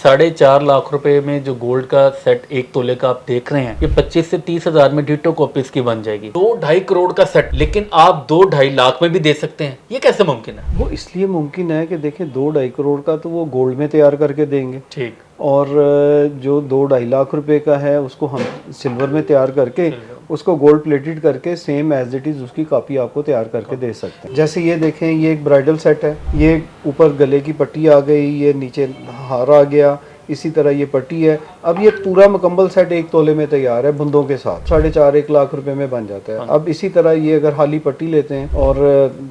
4.5 लाख रुपए में जो गोल्ड का सेट 1 तोले का आप देख रहे हैं, ये 25 से 30 हजार में डिटो कॉपी इसकी बन जाएगी। 2-2.5 करोड़ का सेट, लेकिन आप 2-2.5 लाख में भी दे सकते हैं। ये कैसे मुमकिन है? वो इसलिए मुमकिन है कि देखें 2-2.5 करोड़ का तो वो गोल्ड में तैयार करके देंगे, ठीक, और जो 2-2.5 लाख रुपए का है उसको हम सिल्वर में तैयार करके उसको गोल्ड प्लेटेड करके सेम एज इट इज़ उसकी कॉपी आपको तैयार करके दे सकते हैं। जैसे ये देखें, ये एक ब्राइडल सेट है, ये ऊपर गले की पट्टी आ गई, ये नीचे हार आ गया, इसी तरह ये पट्टी है। अब ये पूरा मुकम्मल सेट 1 तोले में तैयार है बुंदों के साथ, 4.5-1 लाख रुपए में बन जाता है। अब इसी तरह ये अगर हाली पट्टी लेते हैं और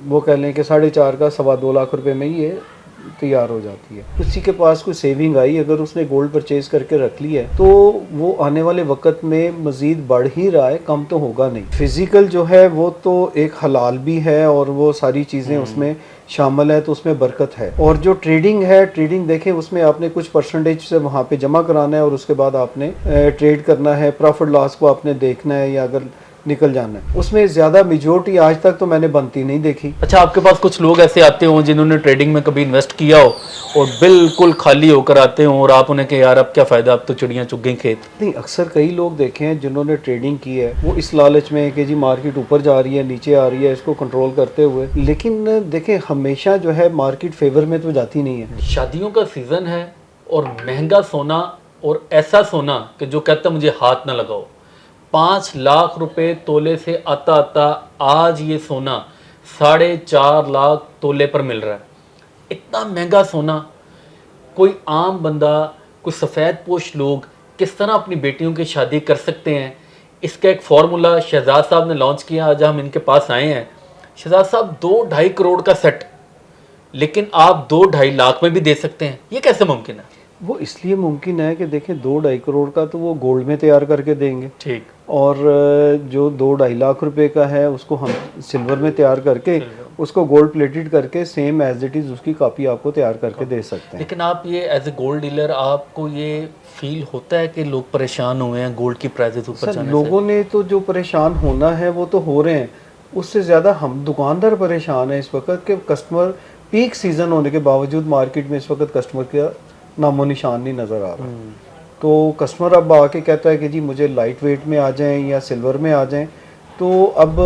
वो कह लें कि 4.5 का 2.25 लाख रुपए में ये तैयार हो जाती है। किसी के पास कोई सेविंग आई, अगर उसने गोल्ड परचेज करके रख ली है तो वो आने वाले वक्त में मजीद बढ़ ही रहा है, कम तो होगा नहीं। फिजिकल जो है वो तो एक हलाल भी है और वो सारी चीज़ें उसमें शामिल है, तो उसमें बरकत है। और जो ट्रेडिंग है, ट्रेडिंग देखें उसमें आपने कुछ परसेंटेज से वहाँ पे जमा कराना है और उसके बाद आपने ट्रेड करना है, प्रॉफिट लॉस को आपने देखना है या अगर निकल जाना है। उसमें ज़्यादा मेजोरिटी आज तक तो मैंने बनती नहीं देखी। अच्छा, आपके पास कुछ लोग ऐसे आते हों जिन्होंने ट्रेडिंग में कभी इन्वेस्ट किया हो और बिल्कुल खाली होकर आते हों और आप उन्हें कहें यार अब क्या फ़ायदा, अब तो चिड़ियाँ चुग गई खेत? नहीं, अक्सर कई लोग देखे हैं जिन्होंने ट्रेडिंग की है, वो इस लालच में है कि जी मार्केट ऊपर जा रही है नीचे आ रही है, इसको कंट्रोल करते हुए। लेकिन देखें हमेशा जो है मार्केट फेवर में तो जाती नहीं है। शादियों का सीज़न है और महंगा सोना, और ऐसा सोना कि जो कहता मुझे हाथ ना लगाओ। 5 लाख रुपए तोले से आता आता आज ये सोना 4.5 लाख तोले पर मिल रहा है। इतना महंगा सोना कोई आम बंदा, कोई सफ़ेद पोश लोग किस तरह अपनी बेटियों की शादी कर सकते हैं, इसका एक फार्मूला शहजाद साहब ने लॉन्च किया। आज हम इनके पास आए हैं। शहजाद साहब, 2-2.5 करोड़ का सेट, लेकिन आप 2-2.5 लाख में भी दे सकते हैं। ये कैसे मुमकिन है? वो इसलिए मुमकिन है कि देखें 2-2.5 करोड़ का तो वो गोल्ड में तैयार करके देंगे, ठीक, और जो 2-2.5 लाख रुपए का है उसको हम सिल्वर में तैयार करके उसको गोल्ड प्लेटेड करके सेम एज इट इज़ उसकी कॉपी आपको तैयार करके दे सकते हैं। लेकिन आप ये एज ए गोल्ड डीलर, आपको ये फील होता है कि लोग परेशान हुए हैं गोल्ड की प्राइसेस ऊपर जाने से? लोगों ने तो जो परेशान होना है वो तो हो रहे हैं, उससे ज़्यादा हम दुकानदार परेशान हैं इस वक्त के कस्टमर पीक सीज़न होने के बावजूद मार्केट में इस वक्त कस्टमर का नामो निशान नहीं नज़र आ रहा। तो कस्टमर अब आके कहता है कि जी मुझे लाइट वेट में आ जाएं या सिल्वर में आ जाएं। तो अब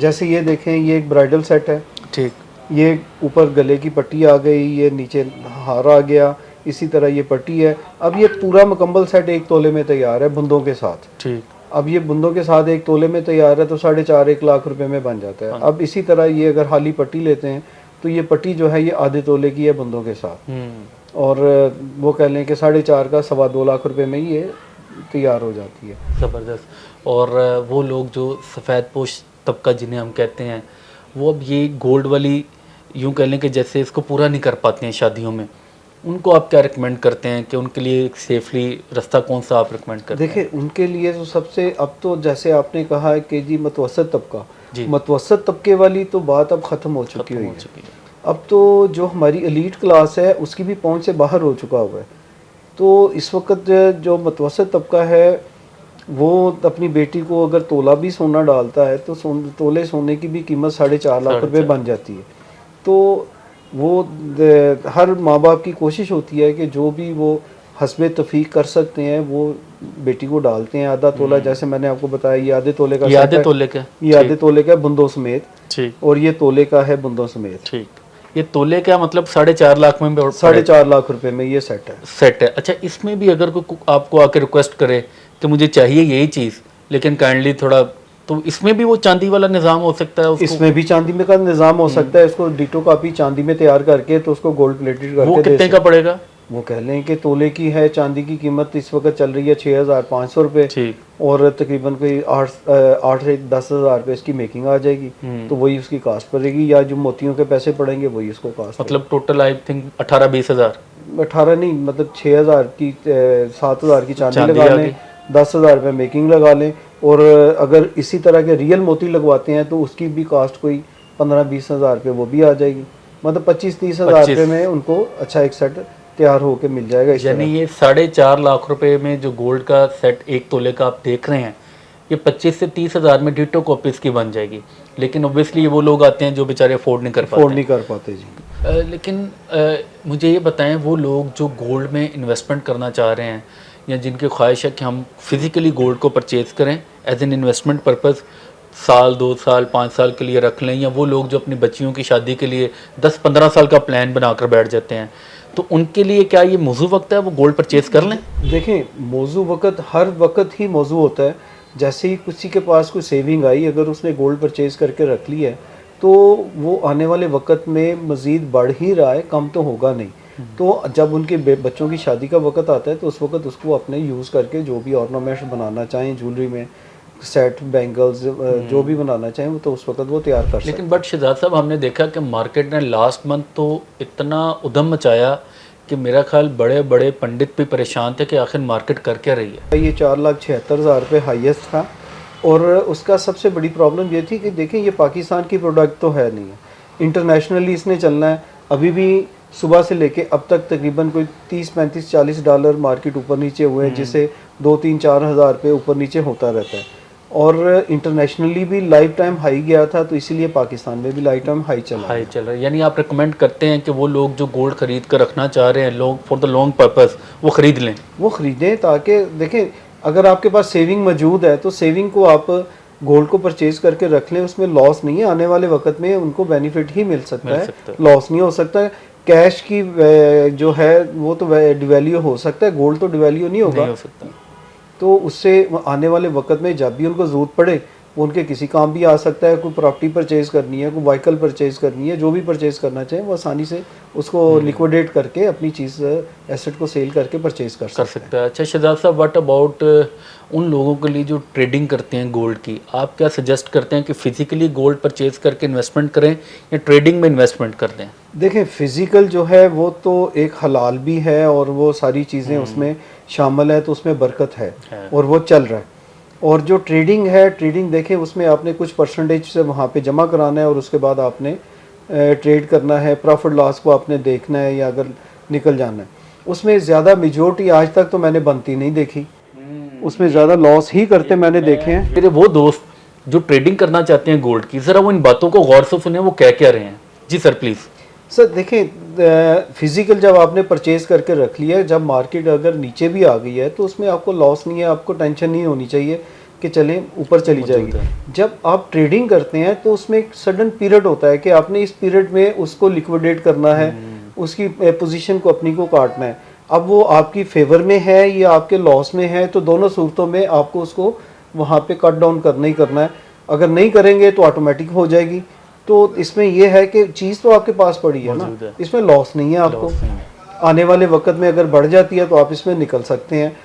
जैसे ये देखें, ये एक ब्राइडल सेट है, ठीक, ये ऊपर गले की पट्टी आ गई, ये नीचे हार आ गया, इसी तरह ये पट्टी है। अब ये पूरा मुकम्मल सेट 1 तोले में तैयार है बुंदों के साथ, ठीक। अब ये बुंदों के साथ 1 तोले में तैयार है तो 4.5-1 लाख रुपए में बन जाता है। अब इसी तरह ये अगर हाली पट्टी लेते हैं तो ये पट्टी जो है ये आधे तोले की है बुंदों के साथ, और वो कह लें कि 4.5 का 2.25 लाख रुपए में ही ये तैयार हो जाती है। ज़बरदस्त। और वो लोग जो सफ़ेद पोश तबका जिन्हें हम कहते हैं, वो अब ये गोल्ड वाली यूँ कह लें कि जैसे इसको पूरा नहीं कर पाते हैं शादियों में, उनको आप क्या रिकमेंड करते हैं कि उनके लिए एक सेफली रास्ता कौन सा आप रिकमेंड करते हैं? देखिए उनके लिए तो सबसे, अब तो जैसे आपने कहा है कि जी मतवसत तबका, मतवसत तबके वाली तो बात अब ख़त्म हो चुकी हुई है। अब तो जो हमारी एलीट क्लास है उसकी भी पहुंच से बाहर हो चुका हुआ है। तो इस वक्त जो मतवसत तबका है वो अपनी बेटी को अगर तोला भी सोना डालता है तो तोले सोने की भी कीमत 4.5 लाख रुपए बन जाती है। तो वो हर माँ बाप की कोशिश होती है कि जो भी वो हस्बे तफीक कर सकते हैं वो बेटी को डालते हैं। आधा तोला, जैसे मैंने आपको बताया, ये आधे तोले का, ये आधे तोले का, ये आधे तोले का बुंदों समेत, ठीक, और ये तोले का है बुंदों समेत, ठीक। ये तोले का मतलब 4.5 लाख में 4.5 लाख रुपए में ये सेट है। अच्छा, इसमें भी अगर कोई आपको आके रिक्वेस्ट करे कि मुझे चाहिए यही चीज़ लेकिन काइंडली थोड़ा, तो इसमें भी वो चांदी वाला निज़ाम हो सकता है? इसमें भी चांदी में का निज़ाम हो सकता है। इसको डिटो कॉपी चांदी में तैयार करके तो उसको गोल्ड प्लेटेड करके वो कितने का पड़ेगा? वो कह लें कि तोले की है चांदी की कीमत इस वक्त चल रही है 6,500 रुपये, ठीक, और तकरीबन कोई 8 से 10,000 रुपये इसकी मेकिंग आ जाएगी। तो वही उसकी कास्ट पड़ेगी, या जो मोतियों के पैसे पड़ेंगे वही उसको कास्ट। मतलब टोटल आई थिंक 18-20 हज़ार, 18 नहीं, मतलब 6,000 की 7,000 की चांदी लगा लें, 10,000 रुपये मेकिंग लगा लें, और अगर इसी तरह के रियल मोती लगवाते हैं तो उसकी भी कास्ट कोई 15-20 हज़ार रुपये वो भी आ जाएगी। मतलब 25-30 हज़ार रुपये में उनको अच्छा एक सेट तैयार होके मिल जाएगा। यानी ये 4.5 लाख रुपए में जो गोल्ड का सेट 1 तोले का आप देख रहे हैं, ये 25 से 30 हज़ार में डिटो कॉपीज़ की बन जाएगी। लेकिन ऑब्वियसली वो लोग आते हैं जो बेचारे अफोर्ड नहीं कर पाते जी। लेकिन मुझे ये बताएं, वो लोग जो गोल्ड में इन्वेस्टमेंट करना चाह रहे हैं या जिनकी ख्वाहिश है कि हम फिज़िकली गोल्ड को परचेज़ करें एज एन इन्वेस्टमेंट पर्पज़, साल 2 साल 5 साल के लिए रख लें, या वो लोग जो अपनी बच्चियों की शादी के लिए 10-15 साल का प्लान बनाकर बैठ जाते हैं, तो उनके लिए क्या ये मौजू वक्त है वो गोल्ड परचेज़ कर लें? देखें, मौजू वक़्त हर वक़्त ही मौजू होता है। जैसे ही किसी के पास कोई सेविंग आई, अगर उसने गोल्ड परचेज़ करके रख ली है तो वो आने वाले वक़्त में मज़ीद बढ़ ही रहा है, कम तो होगा नहीं। तो जब उनके बच्चों की शादी का वक़्त आता है तो उस वक़्त उसको अपने यूज़ करके जो भी ऑर्नामेंट्स बनाना चाहें, ज्वेलरी में सेट, बैंगल्स, जो भी बनाना चाहें, वो तो उस वक़्त वो तैयार कर सकते हैं। लेकिन बट शहजाद साहब, हमने देखा कि मार्केट ने लास्ट मंथ तो इतना उधम मचाया कि मेरा ख्याल बड़े बड़े पंडित भी परेशान थे कि आखिर मार्केट कर क्या रही है। ये 4,76,000 रुपये हाईएस्ट था, और उसका सबसे बड़ी प्रॉब्लम ये थी कि देखें, ये पाकिस्तान की प्रोडक्ट तो है नहीं है, इंटरनेशनली इसने चलना है। अभी भी सुबह से लेके अब तक तकरीबन कोई 30-35-40 डॉलर मार्केट ऊपर नीचे हुए हैं, जिससे 2-3-4 हज़ार रुपये ऊपर नीचे होता रहता है। और इंटरनेशनली भी लाइफ टाइम हाई गया था, तो इसीलिए पाकिस्तान में भी लाइफ टाइम हाई चल रहा है। यानी आप रिकमेंड करते हैं कि वो लोग जो गोल्ड खरीद कर रखना चाह रहे हैं, लोग फॉर द लॉन्ग पर्पस, वो ख़रीद लें, वो ख़रीदें, ताकि देखें, अगर आपके पास सेविंग मौजूद है तो सेविंग को आप गोल्ड को परचेज़ करके रख लें, उसमें लॉस नहीं है। आने वाले वक्त में उनको बेनिफिट ही मिल सकता है, लॉस नहीं हो सकता है। कैश की जो है वो तो डिवैल्यू हो सकता है, गोल्ड तो डिवैल्यू नहीं होगा, नहीं हो सकता। तो उससे आने वाले वक्त में जब भी उनको ज़रूरत पड़े वो उनके किसी काम भी आ सकता है। कोई प्रॉपर्टी परचेज़ करनी है, कोई व्हीकल परचेज़ करनी है, जो भी परचेज़ करना चाहें वो आसानी से उसको लिक्विडेट करके अपनी चीज़, एसेट को सेल करके परचेज़ कर सकता है। अच्छा शहजाद साहब, व्हाट अबाउट उन लोगों के लिए जो ट्रेडिंग करते हैं गोल्ड की, आप क्या सजेस्ट करते हैं कि फ़िज़िकली गोल्ड परचेज़ करके इन्वेस्टमेंट करें या ट्रेडिंग में इन्वेस्टमेंट कर दें? देखें, फ़िज़िकल जो है वो तो एक हलाल भी है और वो सारी चीज़ें उसमें शामिल है, तो उसमें बरकत है और वो चल रहा है। और जो ट्रेडिंग है, ट्रेडिंग देखें, उसमें आपने कुछ परसेंटेज से वहाँ पे जमा कराना है और उसके बाद आपने ट्रेड करना है, प्रॉफिट लॉस को आपने देखना है या अगर निकल जाना है। उसमें ज़्यादा मेजॉरिटी आज तक तो मैंने बनती नहीं देखी, उसमें ज़्यादा लॉस ही करते मैंने देखे हैं। मेरे वो दोस्त जो ट्रेडिंग करना चाहते हैं गोल्ड की, ज़रा वो इन बातों को गौर से सुने, वो कह क्या रहे हैं। जी सर प्लीज़। सर देखें, फ़िज़िकल जब आपने परचेज़ करके रख लिया है, जब मार्केट अगर नीचे भी आ गई है तो उसमें आपको लॉस नहीं है, आपको टेंशन नहीं होनी चाहिए कि चलें ऊपर चली जाएगी। जब आप ट्रेडिंग करते हैं तो उसमें एक सडन पीरियड होता है कि आपने इस पीरियड में उसको लिक्विडेट करना है, उसकी पोजीशन को अपनी को काटना है। अब वो आपकी फेवर में है या आपके लॉस में है, तो दोनों सूरतों में आपको उसको वहाँ पे कट डाउन करना ही करना है। अगर नहीं करेंगे तो ऑटोमेटिक हो जाएगी। तो इसमें यह है कि चीज़ तो आपके पास पड़ी है ना, इसमें लॉस नहीं है आपको। आने वाले वक्त में अगर बढ़ जाती है तो आप इसमें निकल सकते हैं।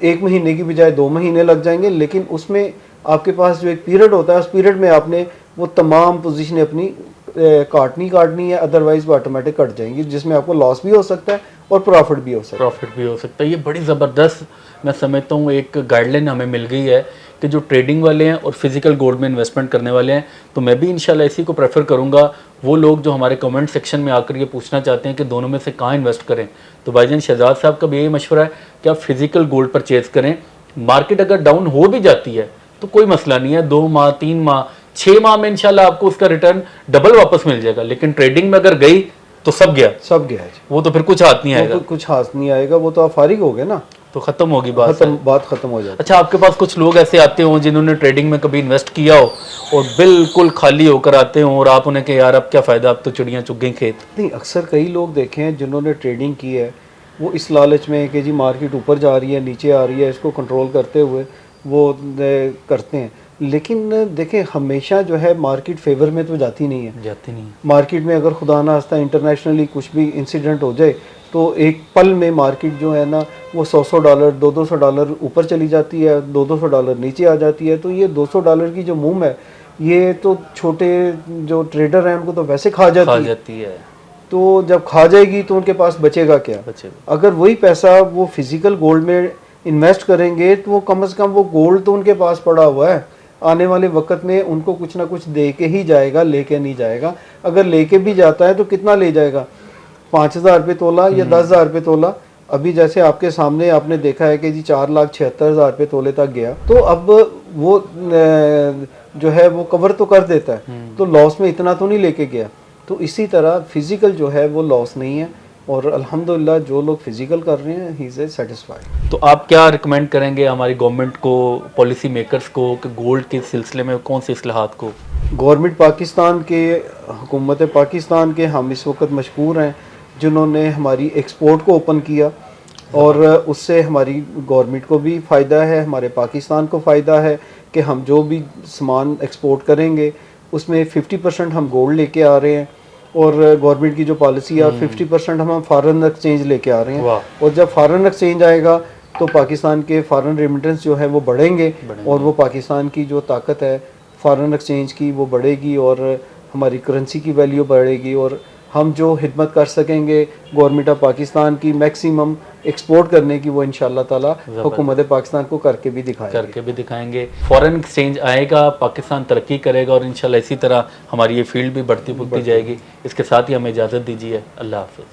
1 महीने की बजाय 2 महीने लग जाएंगे, लेकिन उसमें आपके पास जो एक पीरियड होता है, उस पीरियड में आपने वो तमाम पोजीशन अपनी काटनी है, अदरवाइज वो ऑटोमेटिक कट जाएंगी, जिसमें आपको लॉस भी हो सकता है और प्रॉफिट भी हो सकता है। ये बड़ी ज़बरदस्त, मैं समझता हूँ, एक गाइडलाइन हमें मिल गई है कि जो ट्रेडिंग वाले हैं और फिज़िकल गोल्ड में इन्वेस्टमेंट करने वाले हैं, तो मैं भी इंशाल्लाह इसी को प्रेफर करूँगा। वो लोग जो हमारे कमेंट सेक्शन में आकर ये पूछना चाहते हैं कि दोनों में से कहाँ इन्वेस्ट करें, तो भाईजान शहजाद साहब का भी यही मशवरा है कि आप फिज़िकल गोल्ड परचेज़ करें। मार्केट अगर डाउन हो भी जाती है तो कोई मसला नहीं है, 2 माह 3 माह 6 माह में इंशाल्लाह आपको उसका रिटर्न डबल वापस मिल जाएगा। लेकिन ट्रेडिंग में अगर गई तो सब गया वो तो फिर कुछ हाथ नहीं आएगा, कुछ हाथ नहीं आएगा, वो तो आप फारिग हो गए ना, तो खत्म होगी बात खत्म हो जाती। अच्छा, आपके पास कुछ लोग ऐसे आते हों जिन्होंने ट्रेडिंग में कभी इन्वेस्ट किया हो और बिल्कुल खाली होकर आते हों और आप उन्हें कहें यार अब क्या फ़ायदा, अब तो चिड़ियाँ चुग गई खेत? नहीं, अक्सर कई लोग देखे हैं जिन्होंने ट्रेडिंग की है, वो इस लालच में कि जी मार्केट ऊपर जा रही है, नीचे आ रही है, इसको कंट्रोल करते हुए वो करते हैं। लेकिन देखें, हमेशा जो है मार्केट फेवर में तो जाती नहीं है। मार्केट में अगर खुदा ना खास्ता इंटरनेशनली कुछ भी इंसिडेंट हो जाए तो एक पल में मार्केट जो है ना वो 100 डॉलर 200 डॉलर ऊपर चली जाती है, 200 डॉलर नीचे आ जाती है। तो ये 200 डॉलर की जो मूव है, ये तो छोटे जो ट्रेडर हैं उनको तो वैसे खा जाती है। तो जब खा जाएगी तो उनके पास बचेगा क्या? अगर वही पैसा वो फिजिकल गोल्ड में इन्वेस्ट करेंगे तो वो कम से कम वो गोल्ड तो उनके पास पड़ा हुआ है, आने वाले वक्त में उनको कुछ ना कुछ दे के ही जाएगा, लेके नहीं जाएगा। अगर लेके भी जाता है तो कितना ले जाएगा, 5,000 रुपये तोला या 10,000 रुपये तोला? अभी जैसे आपके सामने आपने देखा है कि जी 4,76,000 रुपये तोले तक गया, तो अब वो जो है वो कवर तो कर देता है, तो लॉस में इतना तो नहीं लेके गया। तो इसी तरह फिज़िकल जो है वो लॉस नहीं है, और अल्हम्दुलिल्लाह जो लोग फिज़िकल कर रहे हैं ही इज़ सेटिस्फाइड। तो आप क्या रिकमेंड करेंगे हमारी गवर्नमेंट को, पॉलिसी मेकर्स को, कि गोल्ड के सिलसिले में कौन से इस्लाहात को? गवर्नमेंट पाकिस्तान के, हुकूमत पाकिस्तान के हम इस वक्त मशकूर हैं जिन्होंने हमारी एक्सपोर्ट को ओपन किया, और उससे हमारी गवर्नमेंट को भी फ़ायदा है, हमारे पाकिस्तान को फ़ायदा है कि हम जो भी सामान एक्सपोर्ट करेंगे उसमें 50% हम गोल्ड लेके आ रहे हैं, और गवर्नमेंट की जो पॉलिसी है 50% हम फॉरेन एक्सचेंज लेके आ रहे हैं। वाह। और जब फॉरेन एक्सचेंज आएगा तो पाकिस्तान के फॉरेन रेमिटेंस जो है वो बढ़ेंगे, और वो पाकिस्तान की जो ताकत है फॉरेन एक्सचेंज की वो बढ़ेगी, और हमारी करेंसी की वैल्यू बढ़ेगी, और हम जो खिदमत कर सकेंगे गवर्नमेंट ऑफ पाकिस्तान की मैक्सिमम एक्सपोर्ट करने की, वो इंशाल्लाह ताला हुकूमत पाकिस्तान को करके भी दिखाएंगे। फॉरेन एक्सचेंज आएगा, पाकिस्तान तरक्की करेगा, और इंशाल्लाह इसी तरह हमारी ये फील्ड भी बढ़ती फूलती जाएगी। इसके साथ ही हमें इजाज़त दीजिए। अल्लाह हाफ़िज़।